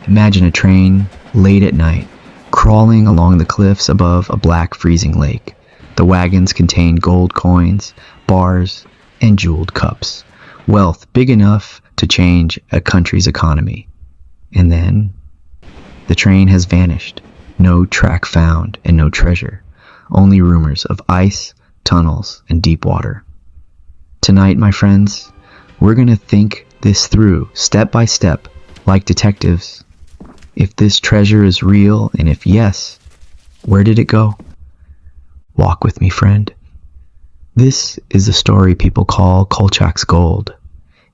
Imagine a train, late at night, crawling along the cliffs above a black freezing lake. The wagons contain gold coins, bars, and jeweled cups. Wealth big enough to change a country's economy. And then, the train has vanished. No track found and no treasure. Only rumors of ice, tunnels, and deep water. Tonight, my friends, we're going to think this through, step by step, like detectives. If this treasure is real, and if yes, where did it go? Walk with me, friend. This is a story people call Kolchak's Gold.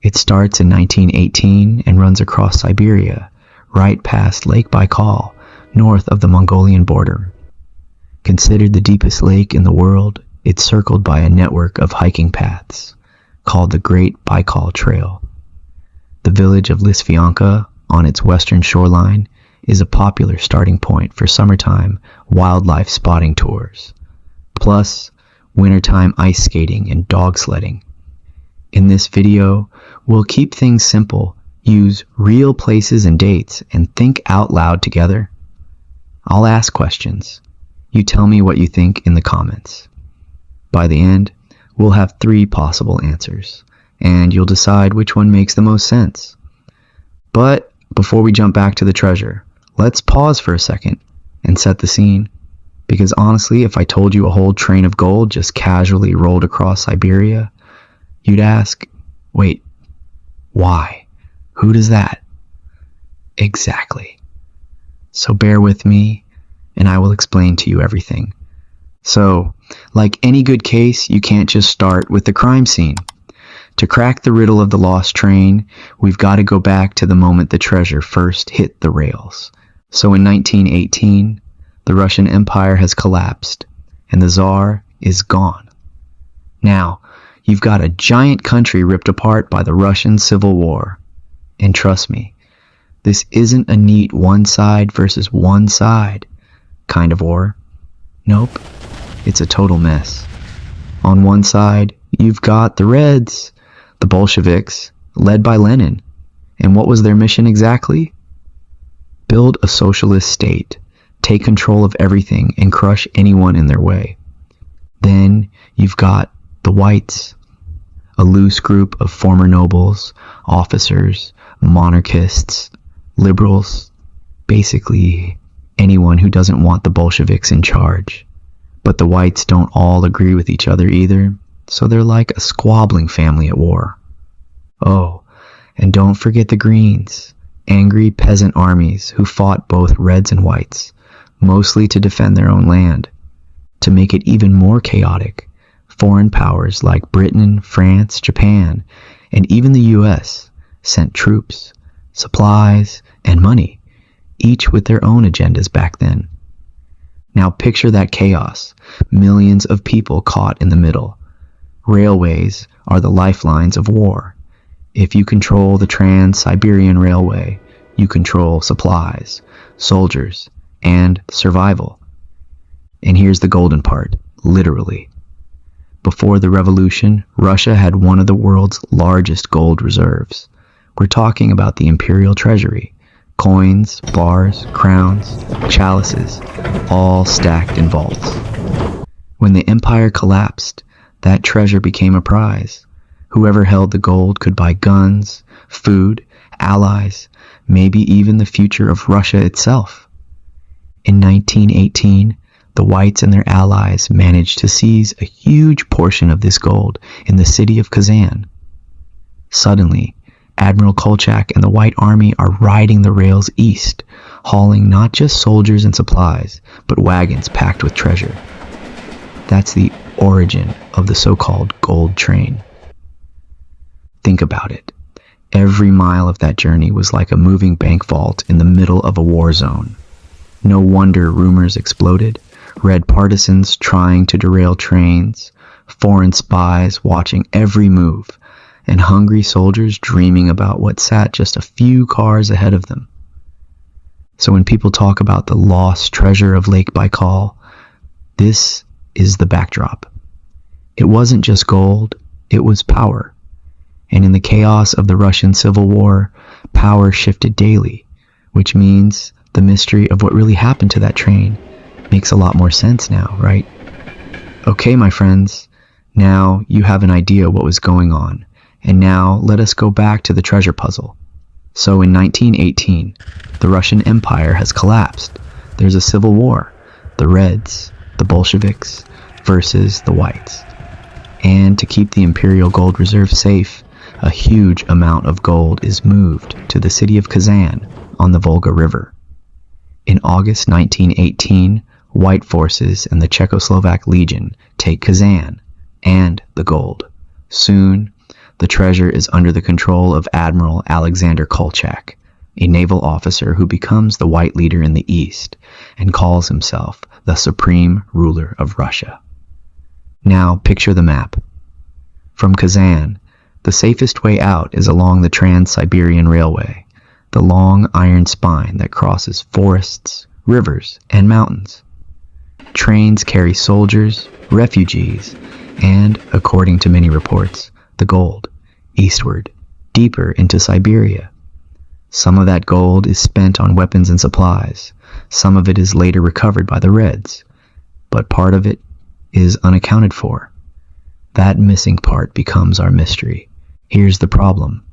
It starts in 1918 and runs across Siberia, right past Lake Baikal, north of the Mongolian border. Considered the deepest lake in the world, it's circled by a network of hiking paths called the Great Baikal Trail. The village of Lisvyanka, on its western shoreline, is a popular starting point for summertime wildlife spotting tours, plus wintertime ice skating and dog sledding. In this video, we'll keep things simple, use real places and dates, and think out loud together. I'll ask questions. You tell me what you think in the comments. By the end, we'll have 3 possible answers, and you'll decide which one makes the most sense. But before we jump back to the treasure, let's pause for a second and set the scene. Because honestly, if I told you a whole train of gold just casually rolled across Siberia, you'd ask, wait, why? Who does that? Exactly. So bear with me, and I will explain to you everything. So, like any good case, you can't just start with the crime scene. To crack the riddle of the lost train, we've got to go back to the moment the treasure first hit the rails. So in 1918, the Russian Empire has collapsed, and the Tsar is gone. Now, you've got a giant country ripped apart by the Russian Civil War. And trust me, this isn't a neat one side versus one side kind of war. Nope, it's a total mess. On one side, you've got the Reds, the Bolsheviks, led by Lenin. And what was their mission exactly? Build a socialist state, take control of everything, and crush anyone in their way. Then you've got the Whites, a loose group of former nobles, officers, monarchists, liberals, basically anyone who doesn't want the Bolsheviks in charge. But the Whites don't all agree with each other either, so they're like a squabbling family at war. Oh, and don't forget the Greens, angry peasant armies who fought both Reds and Whites, mostly to defend their own land. To make it even more chaotic, foreign powers like Britain, France, Japan, and even the US sent troops, supplies, and money, each with their own agendas back then. Now picture that chaos, millions of people caught in the middle. Railways are the lifelines of war. If you control the Trans-Siberian Railway, you control supplies, soldiers, and survival. And here's the golden part, literally. Before the revolution, Russia had one of the world's largest gold reserves. We're talking about the imperial treasury. Coins, bars, crowns, chalices, all stacked in vaults. When the empire collapsed, that treasure became a prize. Whoever held the gold could buy guns, food, allies, maybe even the future of Russia itself. In 1918, the Whites and their allies managed to seize a huge portion of this gold in the city of Kazan. Suddenly, Admiral Kolchak and the White Army are riding the rails east, hauling not just soldiers and supplies, but wagons packed with treasure. That's the origin of the so-called gold train. Think about it. Every mile of that journey was like a moving bank vault in the middle of a war zone. No wonder rumors exploded, Red partisans trying to derail trains, foreign spies watching every move, and hungry soldiers dreaming about what sat just a few cars ahead of them. So when people talk about the lost treasure of Lake Baikal, this is the backdrop. It wasn't just gold, it was power. And in the chaos of the Russian Civil War, power shifted daily. which means the mystery of what really happened to that train makes a lot more sense now, right? Okay, my friends, now you have an idea what was going on, and now let us go back to the treasure puzzle. So in 1918, the Russian Empire has collapsed. There's a civil war, the Reds, the Bolsheviks, versus the Whites. And to keep the imperial gold reserve safe, a huge amount of gold is moved to the city of Kazan on the Volga River. In August 1918, White forces and the Czechoslovak Legion take Kazan and the gold. Soon, the treasure is under the control of Admiral Alexander Kolchak, a naval officer who becomes the white leader in the East and calls himself the supreme ruler of Russia. Now picture the map. From Kazan, the safest way out is along the Trans-Siberian Railway, the long iron spine that crosses forests, rivers, and mountains. Trains carry soldiers, refugees, and, according to many reports, the gold, eastward, deeper into Siberia. Some of that gold is spent on weapons and supplies. Some of it is later recovered by the Reds, but part of it is unaccounted for. That missing part becomes our mystery. Here's the problem.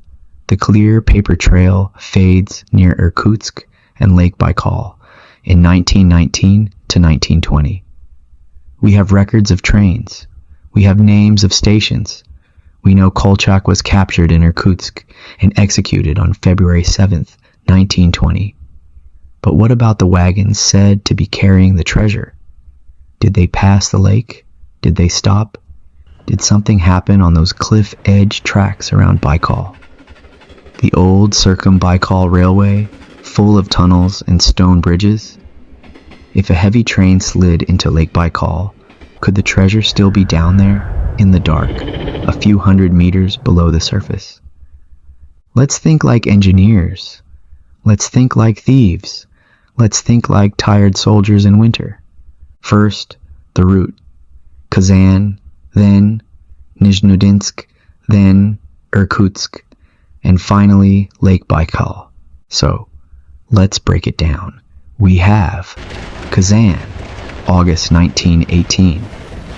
The clear paper trail fades near Irkutsk and Lake Baikal in 1919 to 1920. We have records of trains. We have names of stations. We know Kolchak was captured in Irkutsk and executed on February 7th, 1920. But what about the wagons said to be carrying the treasure? Did they pass the lake? Did they stop? Did something happen on those cliff edge tracks around Baikal? The old Circum-Baikal Railway, full of tunnels and stone bridges? If a heavy train slid into Lake Baikal, could the treasure still be down there, in the dark, a few hundred meters below the surface? Let's think like engineers. Let's think like thieves. Let's think like tired soldiers in winter. First, the route. Kazan, then Nizhnudinsk, then Irkutsk, and finally Lake Baikal. So, let's break it down. We have Kazan, August 1918.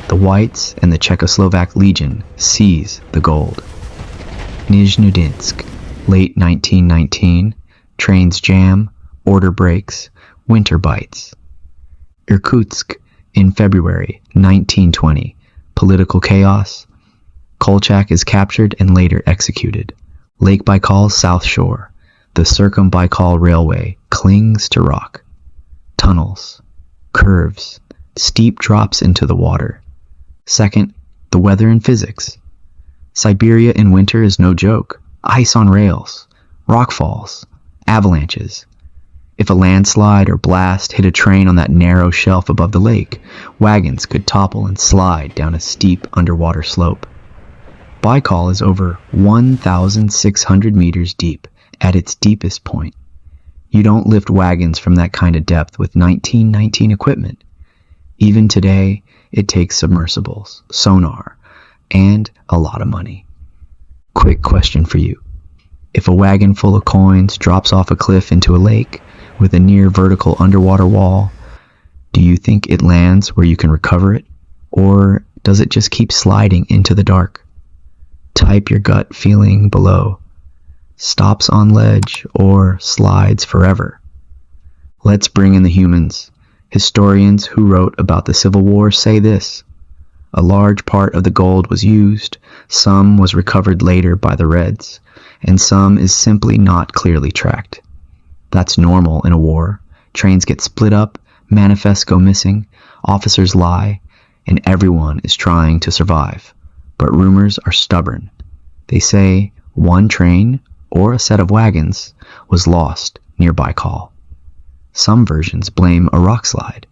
The Whites and the Czechoslovak Legion seize the gold. Nizhnudinsk, late 1919. Trains jam, order breaks, winter bites. Irkutsk, in February 1920. Political chaos. Kolchak is captured and later executed. Lake Baikal's south shore. The Circum-Baikal Railway clings to rock. Tunnels, curves, steep drops into the water. Second, the weather and physics. Siberia in winter is no joke. Ice on rails, rockfalls, avalanches. If a landslide or blast hit a train on that narrow shelf above the lake, wagons could topple and slide down a steep underwater slope. Baikal is over 1,600 meters deep at its deepest point. You don't lift wagons from that kind of depth with 1919 equipment. Even today, it takes submersibles, sonar, and a lot of money. Quick question for you. If a wagon full of coins drops off a cliff into a lake with a near vertical underwater wall, do you think it lands where you can recover it? Or does it just keep sliding into the dark? Type your gut feeling below. Stops on ledge or slides forever. Let's bring in the humans. Historians who wrote about the Civil War say this: a large part of the gold was used, some was recovered later by the Reds, and some is simply not clearly tracked. That's normal in a war. Trains get split up, manifests go missing, officers lie, and everyone is trying to survive. But rumors are stubborn. They say one train, or a set of wagons, was lost near Baikal. Some versions blame a rock slide.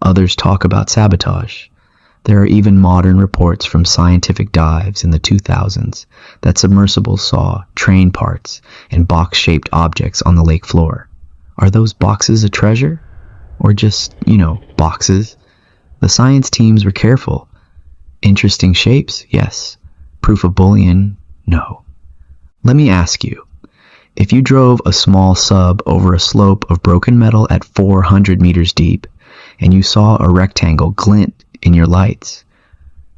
Others talk about sabotage. There are even modern reports from scientific dives in the 2000s that submersibles saw train parts and box-shaped objects on the lake floor. Are those boxes a treasure? Or just, boxes? The science teams were careful. Interesting shapes? Yes. Proof of bullion? No. Let me ask you, If you drove a small sub over a slope of broken metal at 400 meters deep, and you saw a rectangle glint in your lights,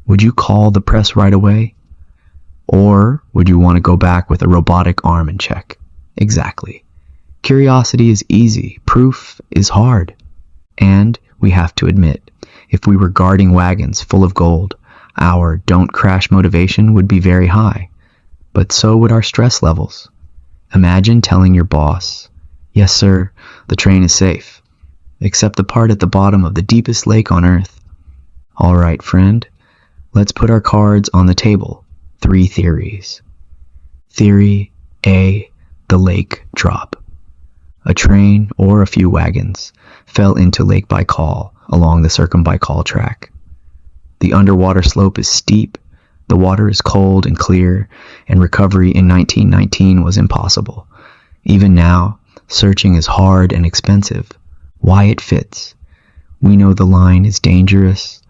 would you call the press right away? Or would you want to go back with a robotic arm and check? Exactly. Curiosity is easy, proof is hard. And we have to admit, if we were guarding wagons full of gold, our don't crash motivation would be very high. But so would our stress levels. Imagine telling your boss, "Yes, sir, the train is safe, except the part at the bottom of the deepest lake on Earth." All right, friend, let's put our cards on the table. 3 theories. Theory A, the lake drop. A train or a few wagons fell into Lake Baikal along the Circumbaikal track. The underwater slope is steep, the water is cold and clear, and recovery in 1919 was impossible. Even now, searching is hard and expensive. Why it fits. We know the line is dangerous.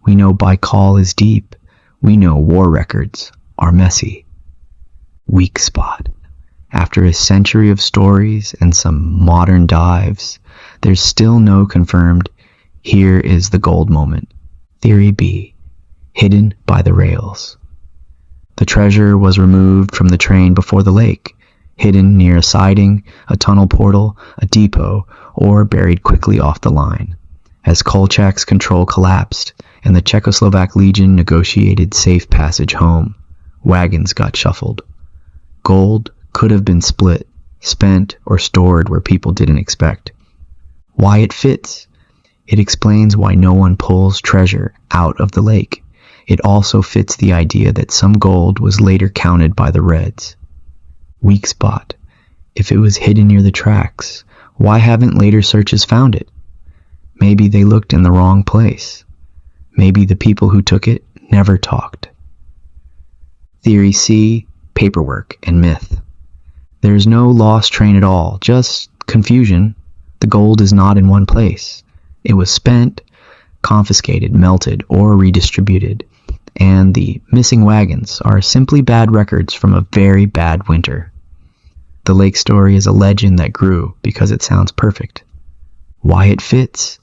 We know Baikal is deep. We know war records are messy. Weak spot. After a century of stories and some modern dives, there's still no confirmed, here is the gold moment. Theory B, hidden by the rails. The treasure was removed from the train before the lake, hidden near a siding, a tunnel portal, a depot, or buried quickly off the line. As Kolchak's control collapsed and the Czechoslovak Legion negotiated safe passage home, wagons got shuffled. Gold could have been split, spent, or stored where people didn't expect. Why it fits. It explains why no one pulls treasure out of the lake. It also fits the idea that some gold was later counted by the Reds. Weak spot. If it was hidden near the tracks, why haven't later searches found it? Maybe they looked in the wrong place. Maybe the people who took it never talked. Theory C, paperwork and myth. There's no lost train at all, just confusion. The gold is not in one place. It was spent, confiscated, melted, or redistributed. And the missing wagons are simply bad records from a very bad winter. The lake story is a legend that grew because it sounds perfect. Why it fits.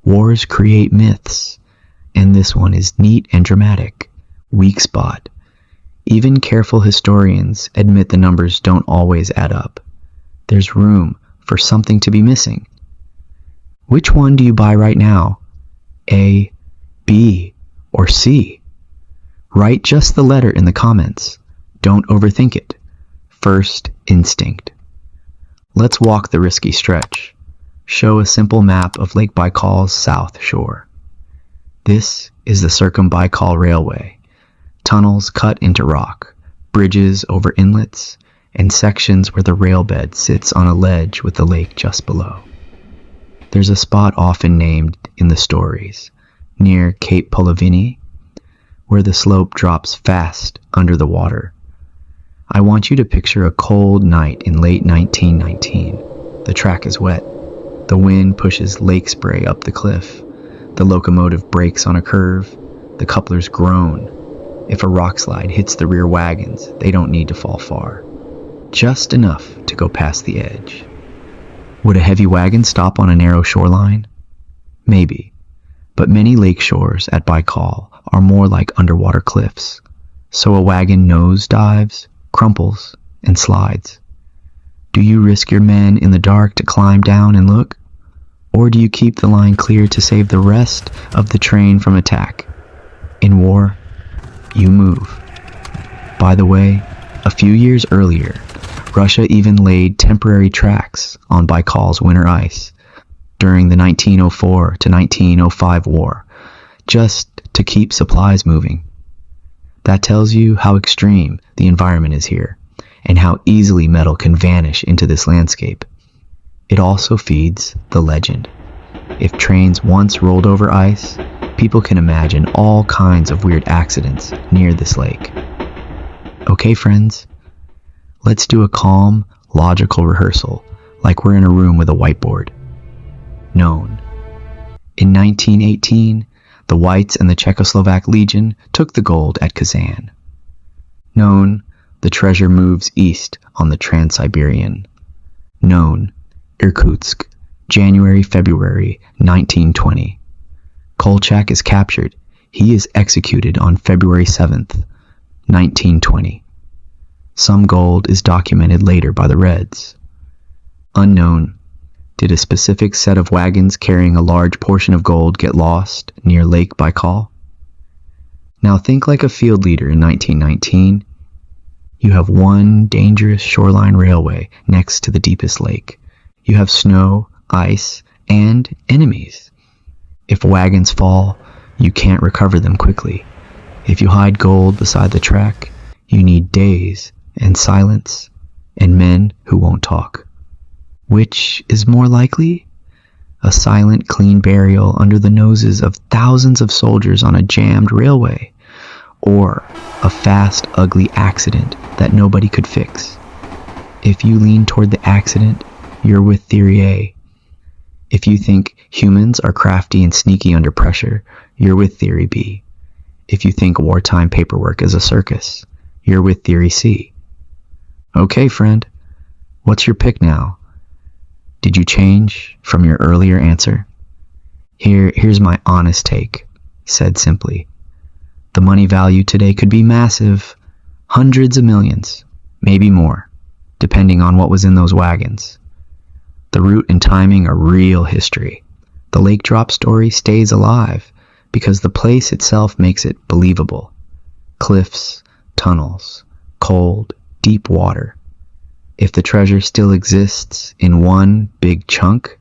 Wars create myths, and this one is neat and dramatic. Weak spot. Even careful historians admit the numbers don't always add up. There's room for something to be missing. Which one do you buy right now? A, B, or C? Write just the letter in the comments. Don't overthink it. First instinct. Let's walk the risky stretch. Show a simple map of Lake Baikal's south shore. This is the Circumbaikal Railway. Tunnels cut into rock, bridges over inlets, and sections where the rail bed sits on a ledge with the lake just below. There's a spot often named in the stories, near Cape Polovini, where the slope drops fast under the water. I want you to picture a cold night in late 1919. The track is wet. The wind pushes lake spray up the cliff. The locomotive brakes on a curve. The couplers groan. If a rock slide hits the rear wagons, they don't need to fall far. Just enough to go past the edge. Would a heavy wagon stop on a narrow shoreline? Maybe. But many lake shores at Baikal are more like underwater cliffs. So a wagon nose dives, crumples, and slides. Do you risk your men in the dark to climb down and look? Or do you keep the line clear to save the rest of the train from attack? In war, you move. By the way, a few years earlier, Russia even laid temporary tracks on Baikal's winter ice during the 1904 to 1905 war, just to keep supplies moving. That tells you how extreme the environment is here, and how easily metal can vanish into this landscape. It also feeds the legend. If trains once rolled over ice, people can imagine all kinds of weird accidents near this lake. Okay, friends, let's do a calm, logical rehearsal, like we're in a room with a whiteboard. Known. In 1918, the Whites and the Czechoslovak Legion took the gold at Kazan. Known, the the treasure moves east on the Trans-Siberian. Known, Irkutsk, January-February 1920. Kolchak is captured. He is executed on February 7th, 1920. Some gold is documented later by the Reds. Unknown, did a specific set of wagons carrying a large portion of gold get lost near Lake Baikal? Now think like a field leader in 1919. You have one dangerous shoreline railway next to the deepest lake. You have snow, ice, and enemies. If wagons fall, you can't recover them quickly. If you hide gold beside the track, you need days and silence and men who won't talk. Which is more likely? A silent, clean burial under the noses of thousands of soldiers on a jammed railway, or a fast, ugly accident that nobody could fix. If you lean toward the accident, you're with Theory A. If you think humans are crafty and sneaky under pressure, you're with Theory B. If you think wartime paperwork is a circus, you're with Theory C. Okay, friend, what's your pick now? Did you change from your earlier answer? Here's my honest take, said simply. The money value today could be massive, hundreds of millions, maybe more, depending on what was in those wagons. The route and timing are real history. The lake drop story stays alive because the place itself makes it believable. Cliffs, tunnels, cold, deep water. If the treasure still exists in one big chunk,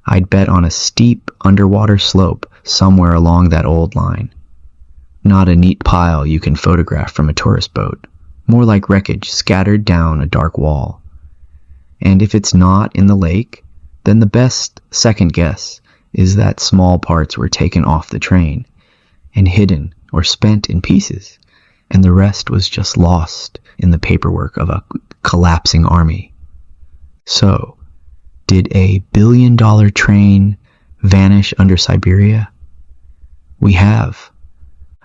I'd bet on a steep underwater slope somewhere along that old line. Not a neat pile you can photograph from a tourist boat, more like wreckage scattered down a dark wall. And if it's not in the lake, then the best second guess is that small parts were taken off the train and hidden or spent in pieces, and the rest was just lost in the paperwork of a collapsing army. So, did a billion-dollar train vanish under Siberia? We have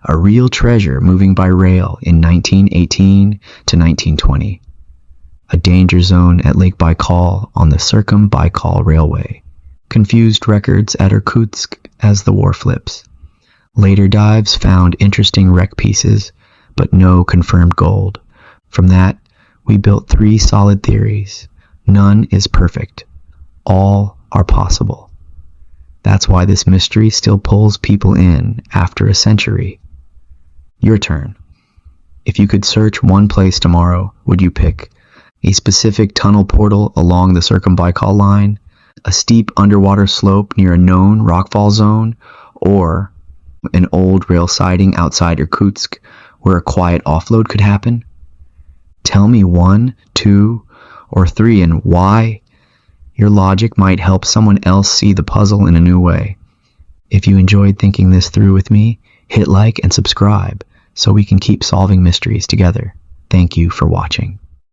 a real treasure moving by rail in 1918 to 1920. A danger zone at Lake Baikal on the Circum-Baikal Railway. Confused records at Irkutsk as the war flips. Later dives found interesting wreck pieces, but no confirmed gold. From that, we built 3 solid theories. None is perfect. All are possible. That's why this mystery still pulls people in after a century. Your turn. If you could search one place tomorrow, would you pick a specific tunnel portal along the Circum-Baikal line, a steep underwater slope near a known rockfall zone, or an old rail siding outside Irkutsk where a quiet offload could happen? Tell me 1, 2, or 3 and why. Your logic might help someone else see the puzzle in a new way. If you enjoyed thinking this through with me, hit like and subscribe so we can keep solving mysteries together. Thank you for watching.